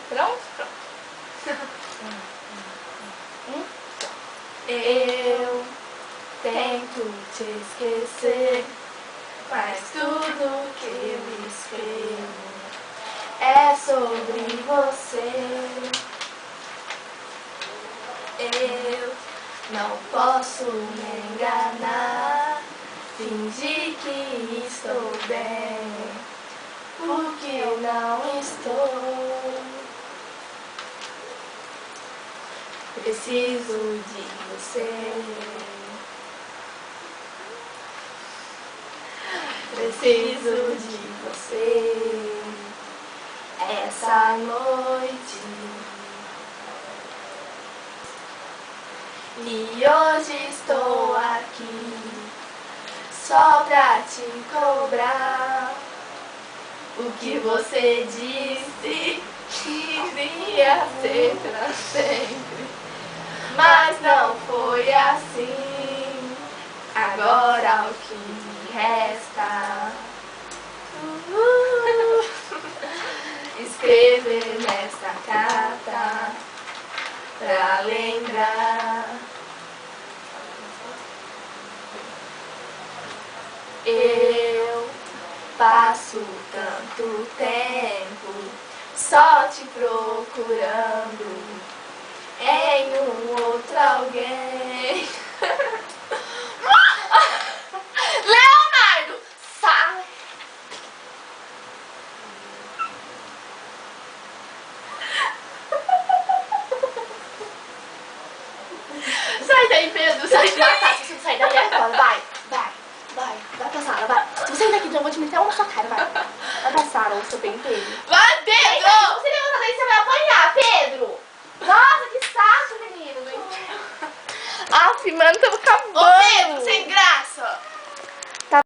Pronto? Eu tento te esquecer, mas tudo que eu escrevo é sobre você. Eu não posso me enganar, fingir que estou bem, porque eu não estou. Preciso de você. Preciso de você essa noite. E hoje estou aqui só pra te cobrar o que você disse que iria ser pra sempre. Mas não foi assim. Agora o que me resta escrever nesta carta pra lembrar. Eu passo tanto tempo só te procurando em um outro alguém. Leonardo, sai! Sai daí, Pedro, sai daí! Se você sair daí agora, vai passar, vai. Se você sair daqui, eu vou te meter uma na sua cara, vai passar, o seu penteiro. Vai, Pedro! Se você levantar daí, você vai apanhar, Pedro! Nossa, que saco, menino! Aff, mano, tamo acabando! Ô, Pedro, sem graça!